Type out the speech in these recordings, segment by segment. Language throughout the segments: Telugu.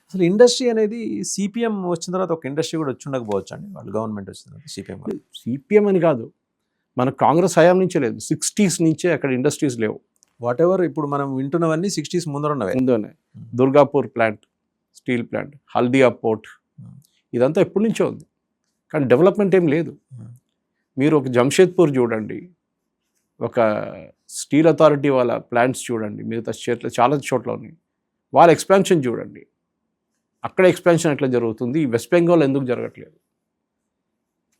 అసలు ఇండస్ట్రీ అనేది సిపిఎం వచ్చిన తర్వాత ఒక ఇండస్ట్రీ కూడా వచ్చి ఉండకపోవచ్చు అండి, వాళ్ళు గవర్నమెంట్ వచ్చిన తర్వాత సిపిఎం. సిపిఎం అని కాదు, మన కాంగ్రెస్ హయాం నుంచే లేదు, 60s నుంచే అక్కడ ఇండస్ట్రీస్ లేవు. వాట్ ఎవర్ ఇప్పుడు మనం వింటున్నవన్నీ 60s ముందర ఉన్నవే. ముందునే Durgapur plant, steel plant, Haldia port, ఇదంతా ఎప్పటి నుంచో ఉంది, కానీ డెవలప్మెంట్ ఏం లేదు. మీరు ఒక జంషేద్పూర్ చూడండి, ఒక స్టీల్ అథారిటీ వాళ్ళ ప్లాంట్స్ చూడండి, మిగతా స్టేట్లో చాలా చోట్ల ఉన్నాయి. వాళ్ళ ఎక్స్పాన్షన్ చూడండి, అక్కడ ఎక్స్పాన్షన్ ఎట్లా జరుగుతుంది, వెస్ట్ బెంగాల్ ఎందుకు జరగట్లేదు?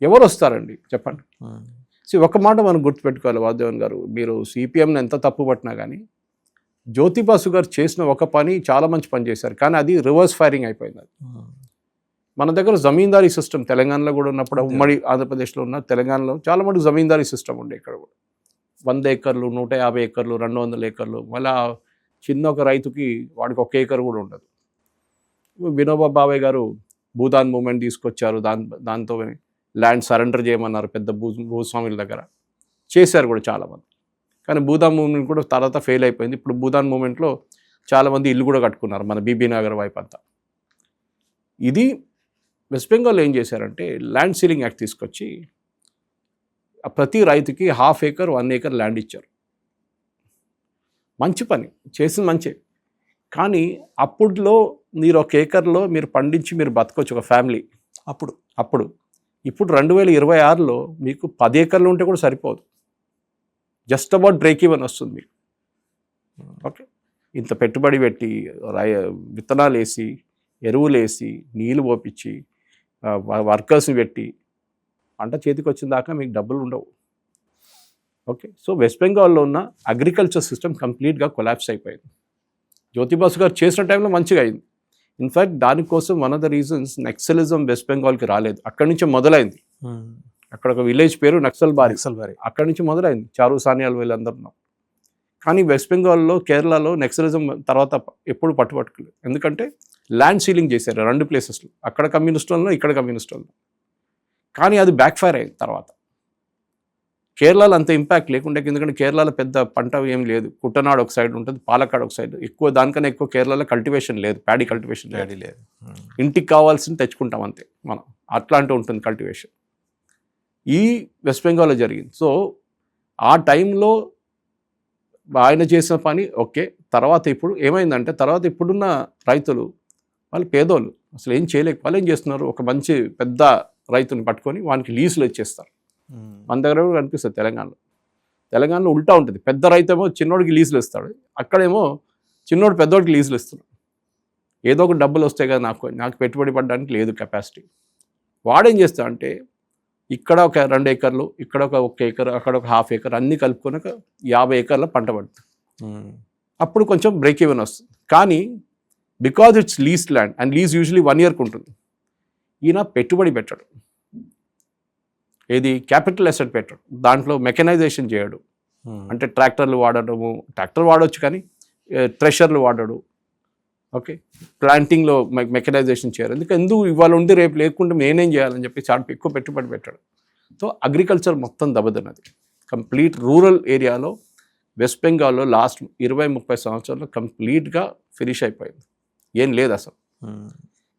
ఎవరు వస్తారండి చెప్పండి. ఒక మాట మనం గుర్తుపెట్టుకోవాలి వాసుదేవన్ గారు, మీరు సిపిఎంని ఎంత తప్పు పట్టినా కానీ జ్యోతి బాసు గారు చేసిన ఒక పని చాలా మంచి పని చేశారు, కానీ అది రివర్స్ ఫైరింగ్ అయిపోయింది. అది మన దగ్గర జమీందారీ సిస్టమ్ తెలంగాణలో కూడా ఉన్నప్పుడు, ఉమ్మడి ఆంధ్రప్రదేశ్లో ఉన్న తెలంగాణలో చాలా మటుకు జమీందారీ సిస్టమ్ ఉండే. ఇక్కడ కూడా 100 ఏకర్లు, 150 ఏకర్లు, 200 ఏకర్లు, మళ్ళీ చిన్న ఒక రైతుకి వాడికి 1 ఏకర్ కూడా ఉండదు. వినోబా భావే గారు భూదాన్ మూమెంట్ తీసుకొచ్చారు, దాంతో ల్యాండ్ సరెండర్ చేయమన్నారు పెద్ద భూస్వాముల దగ్గర, చేశారు కూడా చాలామంది. కానీ భూదాన్ మూమెంట్ కూడా తర్వాత ఫెయిల్ అయిపోయింది. ఇప్పుడు భూదాన్ మూమెంట్లో చాలామంది ఇల్లు కూడా కట్టుకున్నారు మన బీబీ నగర్ వైపు అంతా. ఇది వెస్ట్ బెంగాల్ ఏం చేశారంటే ల్యాండ్ సీలింగ్ యాక్ట్ తీసుకొచ్చి ప్రతి రైతుకి 1/2 ఏకర్ 1 ఏకర్ ల్యాండ్ ఇచ్చారు. మంచి పని చేసింది మంచి, కానీ అప్పుడులో మీరు 1 ఏకర్లో మీరు పండించి మీరు బతకొచ్చు ఒక ఫ్యామిలీ అప్పుడు. ఇప్పుడు 2026లో మీకు 10 ఏకర్లు ఉంటే కూడా సరిపోదు, జస్ట్ అబౌట్ బ్రేక్ ఈవెన్ వస్తుంది మీకు. ఓకే, ఇంత పెట్టుబడి పెట్టి విత్తనాలు వేసి, ఎరువులు వేసి, నీళ్ళు పోపించి, వర్కర్స్ని పెట్టి పంట చేతికి వచ్చిన దాకా మీకు డబ్బులు ఉండవు. ఓకే, సో వెస్ట్ బెంగాల్లో ఉన్న అగ్రికల్చర్ సిస్టమ్ కంప్లీట్గా కొలాప్స్ అయిపోయింది. జ్యోతిబాసు గారు చేసిన టైంలో మంచిగా అయింది. ఇన్ఫ్యాక్ట్ దానికోసం one of the reasons naxalism West బెంగాల్కి రాలేదు, అక్కడి నుంచే మొదలైంది. అక్కడ ఒక విలేజ్ పేరు నక్సల్బారి, అక్కడి నుంచి మొదలైంది. చారు సానియాల్ వీళ్ళందరూ. కానీ వెస్ట్ బెంగాల్లో, కేరళలో నక్సలిజం తర్వాత ఎప్పుడు పట్టుబట్టుకోలేదు, ఎందుకంటే ల్యాండ్ సీలింగ్ చేశారు 2 ప్లేసెస్లో, అక్కడ కమ్యూనిస్ట్ వాళ్ళు, ఇక్కడ కమ్యూనిస్ట్ వాళ్ళు. కానీ అది బ్యాక్ ఫైర్ అయింది తర్వాత. కేరళలో అంత ఇంపాక్ట్ లేకుండా, ఎందుకంటే కేరళలో పెద్ద పంట ఏం లేదు. కుట్టనాడు ఒక సైడ్ ఉంటుంది, పాలక్కాడ్ ఒక సైడ్. దానికన్నా ఎక్కువ కేరళలో కల్టివేషన్ లేదు, ప్యాడీ కల్టివేషన్ లేదు. ఇంటికి కావాల్సింది తెచ్చుకుంటాం అంతే మనం, అట్లాంటి ఉంటుంది కల్టివేషన్. ఈ వెస్ట్ బెంగాల్లో జరిగింది. సో ఆ టైంలో ఆయన చేసిన పని ఓకే. తర్వాత ఇప్పుడు ఏమైందంటే, తర్వాత ఇప్పుడున్న రైతులు వాళ్ళు పేదోళ్ళు, అసలు ఏం చేయలేక వాళ్ళు ఏం చేస్తున్నారు, ఒక మంచి పెద్ద రైతుని పట్టుకొని వానికి లీజులు ఇచ్చేస్తారు. మన దగ్గర కూడా కనిపిస్తుంది తెలంగాణలో ఉల్టా ఉంటుంది. పెద్ద రైతు ఏమో చిన్నోడికి లీజులు ఇస్తాడు, అక్కడేమో చిన్నోడు పెద్దోడికి లీజులు ఇస్తున్నాడు. ఏదో ఒక డబ్బులు వస్తాయి కదా, నాకు పెట్టుబడి పడడానికి లేదు కెపాసిటీ. వాడేం చేస్తాడంటే ఇక్కడ ఒక 2 ఏకర్లు, ఇక్కడ ఒక 1 ఏకర్, అక్కడ ఒక 1/2 ఏకర్, అన్నీ కలుపుకొని 50 ఏకర్ల పంట పడుతుంది. అప్పుడు కొంచెం బ్రేక్ ఈవెన్ వస్తుంది. కానీ because it's lease land, and lease usually 1 ఇయర్కి ఉంటుంది. ఈయన పెట్టుబడి పెట్టాడు, ఏది క్యాపిటల్ అసెట్ పెట్టాడు, దాంట్లో మెకనైజేషన్ చేయడు. అంటే ట్రాక్టర్ వాడవచ్చు కానీ థ్రెషర్లు వాడడు. ఓకే, ప్లాంటింగ్లో మెకనైజేషన్ చేయరు. ఎందుకు ఇవాళ ఉండి రేపు లేకుండా నేనేం చేయాలని చెప్పి చాలా ఎక్కువ పెట్టుబడి పెట్టాడు. సో అగ్రికల్చర్ మొత్తం దెబ్బతిన్నది. కంప్లీట్ రూరల్ ఏరియాలో వెస్ట్ బెంగాల్లో లాస్ట్ 20-30 సంవత్సరాల్లో కంప్లీట్గా ఫినిష్ అయిపోయింది, ఏం లేదు అసలు.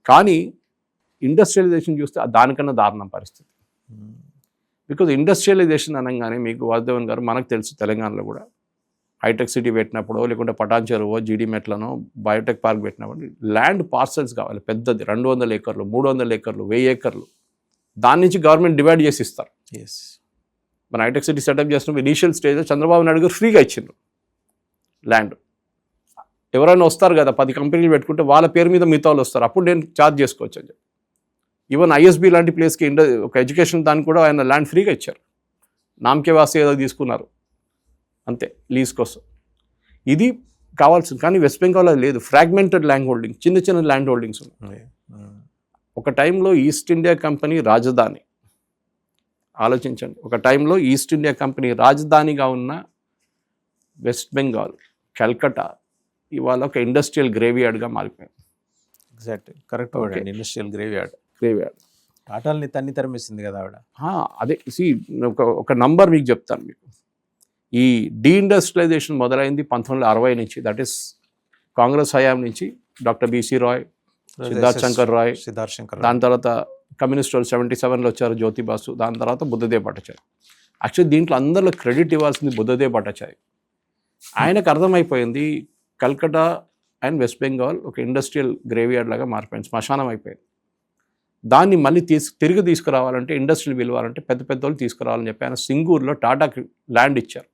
కానీ ఇండస్ట్రియలైజేషన్ చూస్తే దానికన్నా దారుణం పరిస్థితి. బికాజ్ ఇండస్ట్రియలైజేషన్ అనగానే మీకు వాసుదేవన్ గారు, మనకు తెలుసు తెలంగాణలో కూడా హైటెక్ సిటీ పెట్టినప్పుడు, లేకుంటే పటాన్ చెరువో, జీడీ మెట్లనో, బయోటెక్ పార్క్ పెట్టినప్పుడు ల్యాండ్ పార్సల్స్ కావాలి పెద్దది, 200 ఏకర్లు, 300 ఏకర్లు, 1000 ఏకర్లు. దాని నుంచి గవర్నమెంట్ డివైడ్ చేసి ఇస్తారు. మన హైటెక్ సిటీ సెటప్ చేసినప్పుడు ఇనీషియల్ స్టేజ్లో చంద్రబాబు నాయుడు గారు ఫ్రీగా ఇచ్చిండ్రు ల్యాండ్. ఎవరైనా వస్తారు కదా, 10 కంపెనీలు పెట్టుకుంటే వాళ్ళ పేరు మీద మిగతా వాళ్ళు వస్తారు, అప్పుడు నేను ఛార్జ్ చేసుకోవచ్చు అని చెప్పి. ఈవెన్ ఐఎస్బి లాంటి ప్లేస్కి ఒక ఎడ్యుకేషన్ దానికి కూడా ఆయన ల్యాండ్ ఫ్రీగా ఇచ్చారు. నామకే వాసి ఏదో తీసుకున్నారు అంతే లీజ్ కోసం. ఇది కావాల్సింది. కానీ వెస్ట్ బెంగాల్ అది లేదు, ఫ్రాగ్మెంటెడ్ ల్యాండ్ హోల్డింగ్, చిన్న ల్యాండ్ హోల్డింగ్స్ ఉన్నాయి. ఒక టైంలో ఈస్ట్ ఇండియా కంపెనీ రాజధాని, ఆలోచించండి, ఒక టైంలో ఈస్ట్ ఇండియా కంపెనీ రాజధానిగా ఉన్న వెస్ట్ బెంగాల్, కల్కట్టా ఇవాళ ఒక ఇండస్ట్రియల్ గ్రేవ్యార్డ్గా మారిపోయింది. Exact, correct word, industrial graveyard. టాటాల్ని తన్ని తరిమేసింది కదా ఆవిడ. అదే ఒక నంబర్ మీకు చెప్తాను. మీకు ఈ డీఇండస్ట్రియలైజేషన్ మొదలైంది 1960 నుంచి, దట్ ఈస్ కాంగ్రెస్ హయాం నుంచి. డాక్టర్ బీసీ రాయ్, సిద్ధార్థ్ శంకర్ రాయ్, సిద్ధార్థ్ శంకర్ దాని తర్వాత కమ్యూనిస్ట్ వాళ్ళు 77లో వచ్చారు, జ్యోతి బాసు, దాని తర్వాత బుద్ధదేవ్ భట్టాచార్య. యాక్చువల్లీ దీంట్లో అందరిలో క్రెడిట్ ఇవ్వాల్సింది బుద్ధదేవ్ భట్టాచార్య. ఆయనకు అర్థమైపోయింది కల్కటా అండ్ వెస్ట్ బెంగాల్ ఒక ఇండస్ట్రియల్ గ్రేవ్యార్డ్ లాగా మారిపోయింది, శ్మశానం అయిపోయింది. దాన్ని మళ్ళీ తిరిగి తీసుకురావాలంటే, ఇండస్ట్రీలు పిలవాలంటే పెద్ద పెద్ద వాళ్ళు తీసుకురావాలని చెప్పి ఆయన సింగూరులో టాటాకి ల్యాండ్ ఇచ్చారు.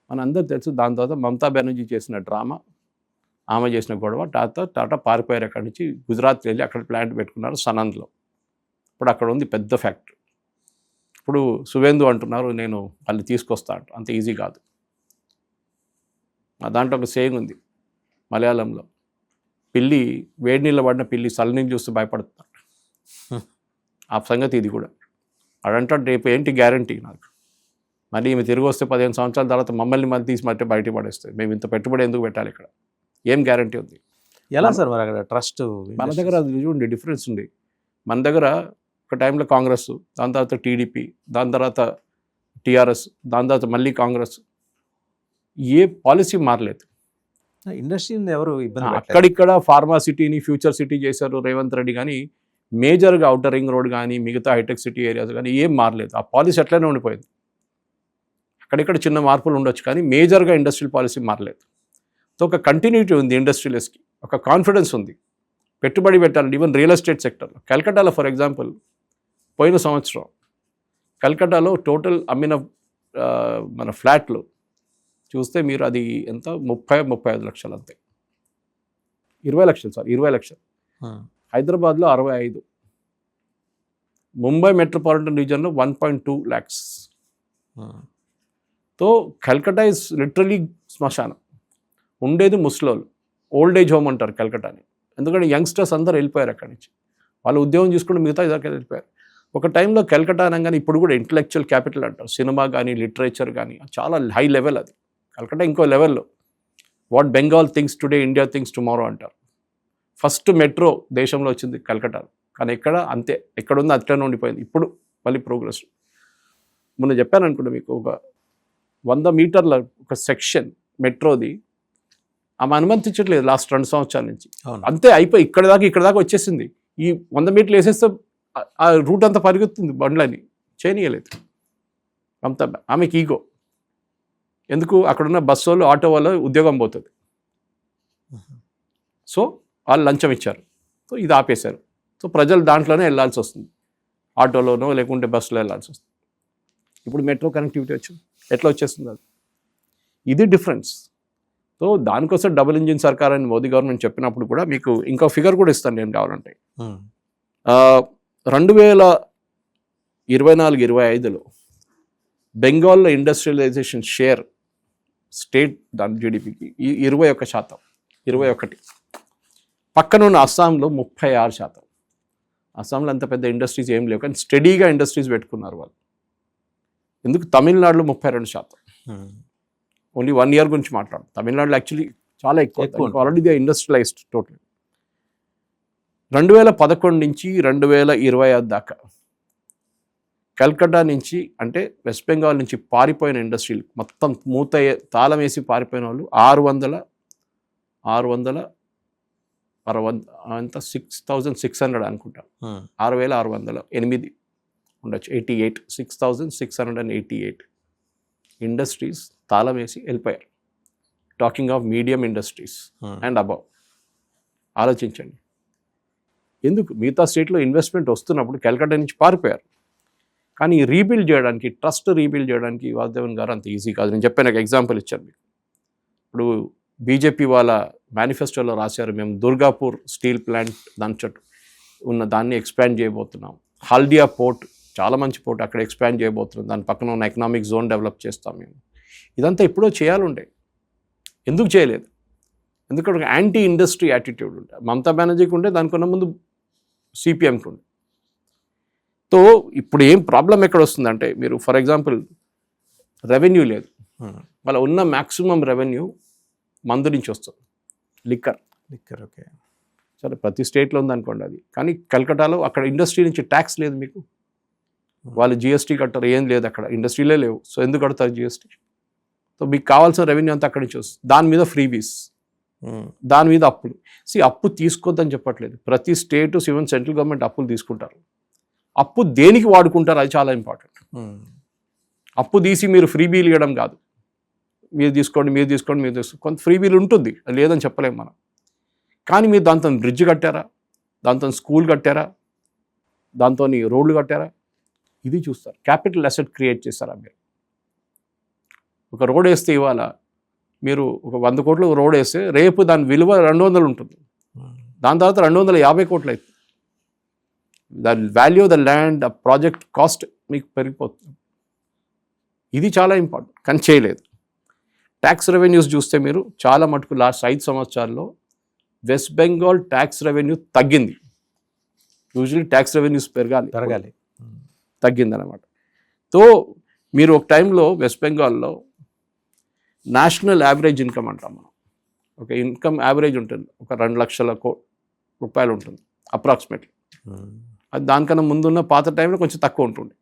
మనందరూ తెలుసు. దాని తర్వాత మమతా బెనర్జీ చేసిన డ్రామా, ఆమె చేసిన గొడవ, టాటా పారిపోయారు అక్కడి నుంచి, గుజరాత్ వెళ్ళి అక్కడ ప్లాంట్ పెట్టుకున్నారు సనంద్లో. ఇప్పుడు అక్కడ ఉంది పెద్ద ఫ్యాక్టరీ. ఇప్పుడు సువేందు అంటున్నారు నేను మళ్ళీ తీసుకొస్తా అంట, అంత ఈజీ కాదు. దాంట్లో ఒక సేయింగ్ ఉంది మలయాళంలో, పిల్లి వేడి నీళ్ళు పడిన పిల్లి చల్లనీళ్ళు చూస్తూ భయపడుతున్నాడు. ఆ సంగతి ఇది కూడా. అడంటాడు రేపు ఏంటి గ్యారంటీ నాకు, మళ్ళీ ఈమె తిరిగి వస్తే 15 సంవత్సరాల తర్వాత మమ్మల్ని మళ్ళీ తీసి మట్టి బయట పడేస్తాయి, మేము ఇంత పెట్టుబడి ఎందుకు పెట్టాలి ఇక్కడ, ఏం గ్యారంటీ ఉంది? ఎలా సార్ మరి అక్కడ ట్రస్ట్? మన దగ్గర అది చూడండి డిఫరెన్స్ ఉంది. మన దగ్గర ఒక టైంలో కాంగ్రెస్, దాని తర్వాత టీడీపీ, దాని తర్వాత టీఆర్ఎస్, దాని తర్వాత మళ్ళీ కాంగ్రెస్, ఏ పాలసీ మారలేదు. ఇండస్ట్రీ ఎవరు ఇబ్బంది అక్కడిక్కడ ఫార్మా సిటీని ఫ్యూచర్ సిటీ చేశారు రేవంత్ రెడ్డి, కానీ మేజర్గా అవుటర్ రింగ్ రోడ్ కానీ మిగతా హైటెక్ సిటీ ఏరియాస్ కానీ ఏం మారలేదు. ఆ పాలసీ అట్లనే ఉండిపోయింది. అక్కడిక్కడ చిన్న మార్పులు ఉండొచ్చు కానీ మేజర్గా ఇండస్ట్రియల్ పాలసీ మారలేదు. సో ఒక కంటిన్యూటీ ఉంది ఇండస్ట్రియలిస్ట్కి, ఒక కాన్ఫిడెన్స్ ఉంది, పెట్టుబడి పెట్టాలి. ఈవెన్ రియల్ ఎస్టేట్ సెక్టర్లో కల్కటాలో ఫర్ ఎగ్జాంపుల్ పోయిన సంవత్సరం కల్కటాలో టోటల్ అమ్మిన మన ఫ్లాట్లు చూస్తే మీరు అది ఎంత 30-35 లక్షలు, అంతే 20 లక్షలు, సారీ 20 లక్షలు. హైదరాబాద్లో 65, ముంబై మెట్రోపాలిటన్ రీజన్లో 1.2 lakhs. తో కల్కటా ఇస్ లిటరలీ శ్మశానం. ఉండేది ముస్లోళ్ళు, ఓల్డ్ ఏజ్ హోమ్ అంటారు కల్కటాని, ఎందుకంటే యంగ్స్టర్స్ అందరూ వెళ్ళిపోయారు అక్కడి నుంచి, వాళ్ళు ఉద్యోగం చేసుకుంటూ మిగతా ఇదాకా వెళ్ళిపోయారు. ఒక టైంలో కల్కటా అనగానే ఇప్పుడు కూడా ఇంటలెక్చువల్ క్యాపిటల్ అంటారు, సినిమా కానీ లిటరేచర్ కానీ చాలా హై లెవెల్ అది. కల్కటా ఇంకో లెవెల్లో, what Bengal things today India things tomorrow అంటారు. ఫస్ట్ మెట్రో దేశంలో వచ్చింది కల్కటా, కానీ ఎక్కడ అంతే, ఎక్కడుందో అట్లనే ఉండిపోయింది. ఇప్పుడు మళ్ళీ ప్రోగ్రెస్. మొన్న చెప్పాను అనుకుంటా మీకు, ఒక 100 మీటర్ల ఒక సెక్షన్ మెట్రోది ఆమె అనుమతించట్లేదు లాస్ట్ 2 సంవత్సరాల నుంచి, అంతే అయిపోయి ఇక్కడ దాకా వచ్చేసింది. ఈ 100 మీటర్లు వేసేస్తే ఆ రూట్ అంతా పరిగెత్తుంది, బండ్లని చేయనీయలేదు. అంత ఆమెకి ఈగో, ఎందుకు అక్కడున్న బస్సు వాళ్ళు ఆటో వాళ్ళు ఉద్యోగం పోతుంది. సో వాళ్ళు లంచం ఇచ్చారు, సో ఇది ఆపేశారు. సో ప్రజలు దాంట్లోనే వెళ్ళాల్సి వస్తుంది, ఆటోలోనో లేకుంటే బస్సులో వెళ్ళాల్సి వస్తుంది. ఇప్పుడు మెట్రో కనెక్టివిటీ వచ్చింది, ఎట్లా వచ్చేస్తుంది అది, ఇది డిఫరెన్స్. సో దానికోసం డబుల్ ఇంజిన్ సర్కార్ అని మోదీ గవర్నమెంట్ చెప్పినప్పుడు కూడా మీకు ఇంకో ఫిగర్ కూడా ఇస్తాను నేను కావాలంటే. 2024-25లో బెంగాల్లో ఇండస్ట్రియలైజేషన్ షేర్ స్టేట్ దాని జీడిపికి 21%, 21. పక్కన ఉన్న అస్సాంలో 36%. అస్సాంలో అంత పెద్ద ఇండస్ట్రీస్ ఏం లేవు, కానీ స్టడీగా ఇండస్ట్రీస్ పెట్టుకున్నారు వాళ్ళు. ఎందుకు? తమిళనాడులో 32%. ఓన్లీ 1 year గురించి మాట్లాడు. తమిళనాడులో యాక్చువల్లీ చాలా ఎక్కువ, ఆల్రెడీ దే ఇండస్ట్రియలైజ్డ్ టోటల్. 2011 నుంచి 2026 దాకా కల్కటా నుంచి, అంటే వెస్ట్ బెంగాల్ నుంచి పారిపోయిన ఇండస్ట్రీలు మొత్తం తాళం వేసి పారిపోయిన వాళ్ళు 6,600 అనుకుంటా, 6,608 ఉండొచ్చు, 88, 6,688 ఇండస్ట్రీస్ తాళం వేసి వెళ్ళిపోయారు. Talking of medium industries and above. ఆలోచించండి, ఎందుకు? మిగతా స్టేట్లో ఇన్వెస్ట్మెంట్ వస్తున్నప్పుడు కల్కటా నుంచి పారిపోయారు. కానీ రీబిల్డ్ చేయడానికి, ట్రస్ట్ రీబిల్డ్ చేయడానికి వాసుదేవన్ గారు అంత ఈజీ కాదు. నేను చెప్పాను, ఒక ఎగ్జాంపుల్ ఇచ్చాను మీకు. ఇప్పుడు బీజేపీ వాళ్ళ మేనిఫెస్టోలో రాశారు, మేము దుర్గాపూర్ స్టీల్ ప్లాంట్ దాని చుట్టూ ఉన్న దాన్ని ఎక్స్పాండ్ చేయబోతున్నాం. హల్దియా పోర్ట్ చాలా మంచి పోర్ట్, అక్కడ ఎక్స్పాండ్ చేయబోతున్నాం. దాని పక్కన ఉన్న ఎకనామిక్ జోన్ డెవలప్ చేస్తాం మేము. ఇదంతా ఎప్పుడో చేయాలండే, ఎందుకు చేయలేదు? ఎందుకంటే ఒక యాంటీ ఇండస్ట్రీ యాటిట్యూడ్ ఉంటాయి. మమతా బెనర్జీకి ఉంటే, దానికన్నా ముందు సిపిఎంకి ఉండే. సో ఇప్పుడు ఏం ప్రాబ్లం ఎక్కడ వస్తుందంటే, మీరు ఫర్ ఎగ్జాంపుల్ రెవెన్యూ లేదు, వాళ్ళ ఉన్న మ్యాక్సిమం రెవెన్యూ మందు నుంచి వస్తుంది, లిక్కర్. ఓకే, సరే ప్రతి స్టేట్లో ఉందనుకోండి అది, కానీ కల్కటాలో అక్కడ ఇండస్ట్రీ నుంచి ట్యాక్స్ లేదు మీకు, వాళ్ళు జిఎస్టీ కట్టారు, ఏం లేదు అక్కడ, ఇండస్ట్రీలే లేవు. సో ఎందుకు కడతారు జిఎస్టీ? సో మీకు కావాల్సిన రెవెన్యూ అంతా అక్కడి నుంచి వస్తుంది. దాని మీద ఫ్రీబీస్, దాని మీద అప్పులు. అప్పు తీసుకోవద్దని చెప్పట్లేదు, ప్రతి స్టేటు ఈవెన్ సెంట్రల్ గవర్నమెంట్ అప్పులు తీసుకుంటారు. అప్పు దేనికి వాడుకుంటారు అది చాలా ఇంపార్టెంట్. అప్పు తీసి మీరు ఫ్రీ బీలు ఇవ్వడం కాదు, మీరు తీసుకోండి కొంత ఫ్రీ బీల్ ఉంటుంది, లేదని చెప్పలేము మనం. కానీ మీరు దాంతో బ్రిడ్జ్ కట్టారా, దాంతో స్కూల్ కట్టారా, దాంతో రోడ్లు కట్టారా, ఇది చూస్తారు. క్యాపిటల్ అసెట్ క్రియేట్ చేస్తారా మీరు? ఒక రోడ్ వేస్తే ఇవాళ మీరు ఒక 100 కోట్లు రోడ్ వేస్తే రేపు దాని విలువ 200 ఉంటుంది, దాని తర్వాత 250 కోట్లు అవుతుంది. The value of the land, ఆ ప్రాజెక్ట్ కాస్ట్ మీకు పెరిగిపోతుంది. ఇది చాలా ఇంపార్టెంట్, కానీ చేయలేదు. ట్యాక్స్ రెవెన్యూస్ చూస్తే మీరు చాలా మటుకు లాస్ట్ 5 సంవత్సరాల్లో వెస్ట్ బెంగాల్ ట్యాక్స్ రెవెన్యూ తగ్గింది. యూజువల్లీ ట్యాక్స్ రెవెన్యూస్ పెరగాలి, తగ్గింది అనమాట. సో మీరు ఒక టైంలో వెస్ట్ బెంగాల్లో నేషనల్ యావరేజ్ ఇన్కమ్ అంటాం మనం, ఒక ఇన్కమ్ యావరేజ్ ఉంటుంది, ఒక 2 లక్షల రూపాయలు ఉంటుంది అప్రాక్సిమేట్లీ. అది దానికన్నా ముందున్న పాత టైంలో కొంచెం తక్కువ ఉంటుంది.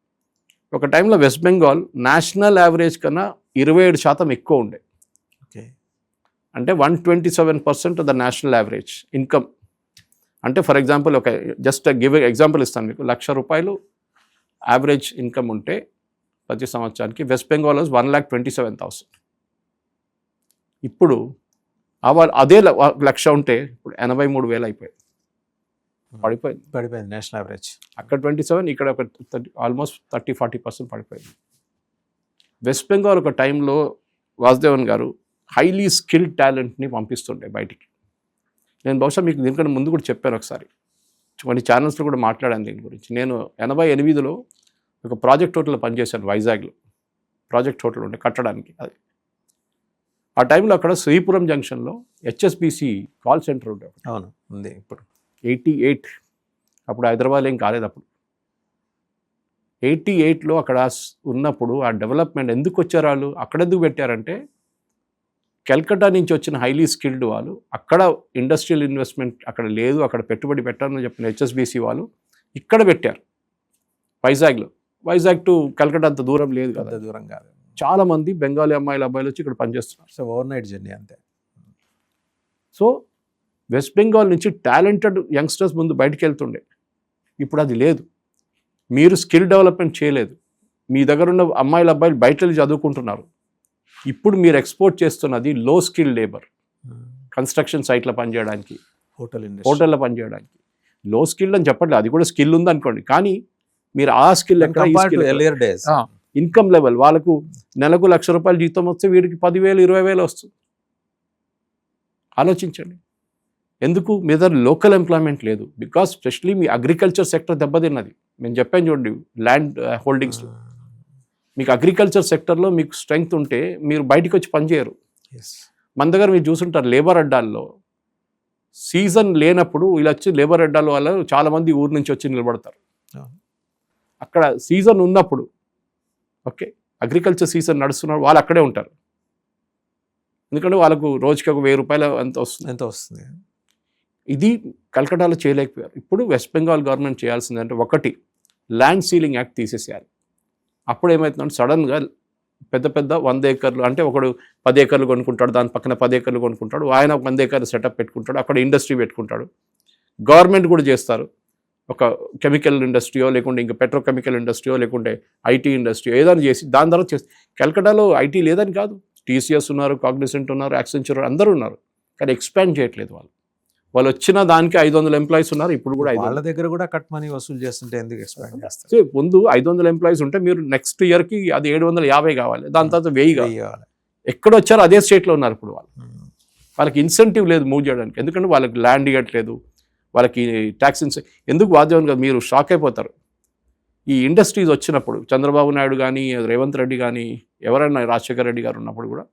ఒక టైంలో వెస్ట్ బెంగాల్ నేషనల్ యావరేజ్ కన్నా 27% ఎక్కువ ఉండే. అంటే 127% of the national average income. అంటే ఫర్ ఎగ్జాంపుల్ ఒక జస్ట్ గివ్ ఎగ్జాంపుల్ ఇస్తాను మీకు, 1,00,000 రూపాయలు యావరేజ్ ఇన్కమ్ ఉంటే ప్రతి సంవత్సరానికి వెస్ట్ బెంగాల్ 1,27,000. ఇప్పుడు అదే 1,00,000 ఉంటే ఇప్పుడు 83,000 అయిపోయింది, పడిపోయింది నేషనల్ యావరేజ్. అక్కడ 27, ఇక్కడ ఒక ఆల్మోస్ట్ 30-40% పడిపోయింది. వెస్ట్ బెంగాల్ ఒక టైంలో వాసుదేవన్ గారు హైలీ స్కిల్డ్ టాలెంట్ని పంపిస్తుండే బయటికి. నేను బహుశా మీకు దీనికన్నా ముందు కూడా చెప్పాను ఒకసారి, కొన్ని ఛానల్స్లో కూడా మాట్లాడాను దీని గురించి. నేను 88లో ఒక ప్రాజెక్ట్ హోటల్లో పనిచేశాను వైజాగ్లో. ప్రాజెక్ట్ హోటల్ ఉండే కట్టడానికి. అది ఆ టైంలో అక్కడ శ్రీపురం జంక్షన్లో హెచ్ఎస్బిసి కాల్ సెంటర్ ఉండే. అవును, ఉంది. ఇప్పుడు 88, అప్పుడు హైదరాబాద్ ఏం కాలేదు. అప్పుడు 88లో అక్కడ ఉన్నప్పుడు ఆ డెవలప్మెంట్ ఎందుకు వచ్చారు వాళ్ళు, అక్కడ ఎందుకు పెట్టారంటే కల్కట్టా నుంచి వచ్చిన హైలీ స్కిల్డ్ వాళ్ళు, అక్కడ ఇండస్ట్రియల్ ఇన్వెస్ట్మెంట్ అక్కడ లేదు, అక్కడ పెట్టుబడి పెట్టాలని చెప్పిన హెచ్ఎస్బిసి వాళ్ళు ఇక్కడ పెట్టారు వైజాగ్లో. వైజాగ్ టు కల్కట్టా అంత దూరం లేదు కదా, దూరం కాదు. చాలామంది బెంగాలీ అబ్బాయిలు వచ్చి ఇక్కడ పనిచేస్తున్నారు. సో ఓవర్ నైట్ జర్నీ అంతే. సో వెస్ట్ బెంగాల్ నుంచి టాలెంటెడ్ యంగ్స్టర్స్ ముందు బయటికి వెళ్తుండే, ఇప్పుడు అది లేదు. మీరు స్కిల్ డెవలప్మెంట్ చేయలేదు, మీ దగ్గర ఉన్న అబ్బాయిలు బయట వెళ్ళి చదువుకుంటున్నారు. ఇప్పుడు మీరు ఎక్స్పోర్ట్ చేస్తున్నది లో స్కిల్ లేబర్, కన్స్ట్రక్షన్ సైట్లో పనిచేయడానికి, హోటల్లో పనిచేయడానికి. లో స్కిల్ అని చెప్పట్లేదు, అది కూడా స్కిల్ ఉంది అనుకోండి, కానీ మీరు ఆ స్కిల్ ఇన్కమ్ లెవెల్ వాళ్ళకు నెలకు 1,00,000 రూపాయలు జీతం వస్తే వీడికి 10,000 20,000 వస్తుంది. ఆలోచించండి, ఎందుకు మీ దగ్గర లోకల్ ఎంప్లాయ్మెంట్ లేదు? బికాస్ స్పెషలీ మీ అగ్రికల్చర్ సెక్టర్ దెబ్బతిన్నది. నేను చెప్పాను చూడండి, ల్యాండ్ హోల్డింగ్స్లో మీకు అగ్రికల్చర్ సెక్టర్లో మీకు స్ట్రెంగ్త్ ఉంటే మీరు బయటికి వచ్చి పనిచేయరు. మన దగ్గర మీరు చూసుంటారు లేబర్ అడ్డాల్లో సీజన్ లేనప్పుడు ఇలా వచ్చి లేబర్ అడ్డాల వల్ల చాలామంది ఊరు నుంచి వచ్చి నిలబడతారు. అక్కడ సీజన్ ఉన్నప్పుడు ఓకే అగ్రికల్చర్ సీజన్ నడుస్తున్నారు వాళ్ళు అక్కడే ఉంటారు, ఎందుకంటే వాళ్ళకు రోజుకి ఒక 1,000 రూపాయలు ఎంత వస్తుంది. ఇది కల్కటాలో చేయలేకపోయారు. ఇప్పుడు వెస్ట్ బెంగాల్ గవర్నమెంట్ చేయాల్సిందంటే ఒకటి, ల్యాండ్ సీలింగ్ యాక్ట్ తీసేసేయాలి. అప్పుడు ఏమవుతుందంటే సడన్గా పెద్ద 100 ఏకర్లు అంటే ఒకడు 10 ఏకర్లు కొనుక్కుంటాడు, దాని పక్కన 10 ఏకర్లు కొనుక్కుంటాడు, ఆయన 100 ఏకర్లు సెటప్ పెట్టుకుంటాడు, అక్కడ ఇండస్ట్రీ పెట్టుకుంటాడు. గవర్నమెంట్ కూడా చేస్తారు, ఒక కెమికల్ ఇండస్ట్రీయో లేకుంటే ఇంకా పెట్రోకెమికల్ ఇండస్ట్రీయో లేకుంటే ఐటీ ఇండస్ట్రీ ఏదైనా చేసి దాని తర్వాత చేసి. కల్కటాలో ఐటీ లేదని కాదు, టీసీఎస్ ఉన్నారు, కాగ్నిసెంట్ ఉన్నారు, యాక్సెంచర్ అందరూ ఉన్నారు, కానీ ఎక్స్పాండ్ చేయట్లేదు. వాళ్ళు వచ్చిన దానికి 500 ఎంప్లాయీస్ ఉన్నారు. ఇప్పుడు కూడా వాళ్ళ దగ్గర కూడా కట్ మనీ వసూలు చేస్తుంటే ఎందుకు ఎక్స్పాండ్ చేస్తారు? సో ముందు 500 ఎంప్లాయీస్ ఉంటే మీరు నెక్స్ట్ ఇయర్కి అది 750 కావాలి, దాని తర్వాత 1000 కావాలి. ఎక్కడ వచ్చారో అదే స్టేట్లో ఉన్నారు ఇప్పుడు వాళ్ళు. వాళ్ళకి ఇన్సెంటివ్ లేదు మూవ్ చేయడానికి, ఎందుకంటే వాళ్ళకి ల్యాండ్ ఇవ్వట్లేదు, వాళ్ళకి ట్యాక్స్ ఎందుకు వాద్యం కదా. మీరు షాక్ అయిపోతారు. ఈ ఇండస్ట్రీస్ వచ్చినప్పుడు చంద్రబాబు నాయుడు కానీ రేవంత్ రెడ్డి కానీ ఎవరైనా రాజశేఖర రెడ్డి గారు ఉన్నప్పుడు కూడా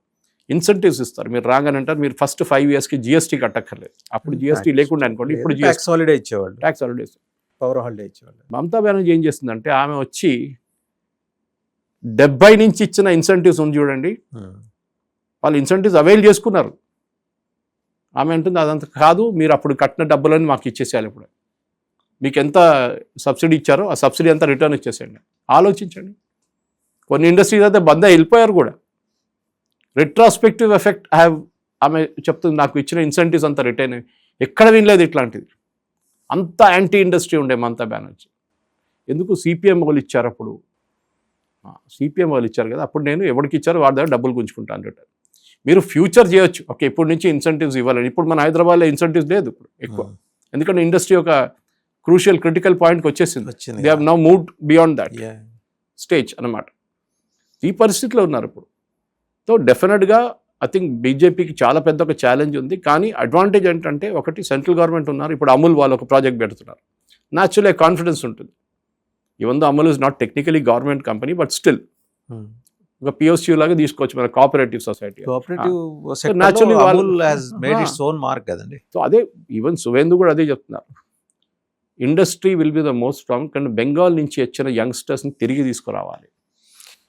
ఇన్సెంటివ్స్ ఇస్తారు. మీరు రాగానే అంటారు మీరు ఫస్ట్ 5 yearsకి జిఎస్టీ కట్టక్కర్లేదు. అప్పుడు జిఎస్టీ లేకుండా అనుకోండి, ఇప్పుడు ట్యాక్స్ హాలిడే ఇచ్చేవాళ్ళు, ట్యాక్స్ హాలిడేస్, పవర్ హాలిడే ఇచ్చేవాళ్ళు. మమతా బెనర్జీ ఏం చేస్తుందంటే ఆమె వచ్చి 70 నుంచి ఇచ్చిన ఇన్సెంటివ్స్ ఉంది చూడండి, వాళ్ళు ఇన్సెంటివ్స్ అవైల్ చేసుకున్నారు. ఆమె అంటుంది అదంతా కాదు, మీరు అప్పుడు కట్టిన డబ్బులని మాకు ఇచ్చేసేయాలి, ఇప్పుడు మీకు ఎంత సబ్సిడీ ఇచ్చారో ఆ సబ్సిడీ అంతా రిటర్న్ ఇచ్చేసేయండి. ఆలోచించండి, కొన్ని ఇండస్ట్రీస్ అయితే బంద్ వెళ్ళిపోయారు కూడా. రిట్రాస్పెక్టివ్ ఎఫెక్ట్ ఆమె చెప్తుంది నాకు ఇచ్చిన ఇన్సెంటివ్స్ అంతా రిటైన్ ఎక్కడ వినలేదు ఇట్లాంటిది. అంత యాంటీ ఇండస్ట్రీ ఉండే మమతా బెనర్జీ. ఎందుకు సిపిఎం వాళ్ళు ఇచ్చారు అప్పుడు, సిపిఎం వాళ్ళు ఇచ్చారు కదా, అప్పుడు నేను ఎవరికి ఇచ్చారో వాడి దగ్గర డబ్బులు గుంజుకుంటాను రిటర్న్. మీరు ఫ్యూచర్ చేయొచ్చు, ఓకే ఇప్పటి నుంచి ఇన్సెంటివ్స్ ఇవ్వాలని. ఇప్పుడు మన హైదరాబాద్లో ఇన్సెంటివ్స్ లేదు ఇప్పుడు ఎక్కువ, ఎందుకంటే ఇండస్ట్రీ ఒక క్రూషియల్ క్రిటికల్ పాయింట్కి వచ్చేసింది. They have now moved beyond that stage అన్నమాట. ఈ పరిస్థితిలో ఉన్నారు ఇప్పుడు. సో డెఫినెట్గా ఐ థింక్ బీజేపీకి చాలా పెద్ద ఒక ఛాలెంజ్ ఉంది. కానీ అడ్వాంటేజ్ ఏంటంటే ఒకటి సెంట్రల్ గవర్నమెంట్ ఉన్నారు, ఇప్పుడు అమూల్ వాళ్ళు ఒక ప్రాజెక్ట్ పెడుతున్నారు, న్యాచురల్ కాన్ఫిడెన్స్ ఉంటుంది. Even though Amul is not technically government company, but still ఒక పిఎస్యూ లాగా తీసుకోవచ్చు మన కోఆపరేటివ్ సొసైటీ. సో అదే ఈవెన్ సువేందు కూడా అదే చెప్తున్నారు, industry will be the most strong. కానీ బెంగాల్ నుంచి వచ్చిన యంగ్స్టర్స్ని తిరిగి తీసుకురావాలి.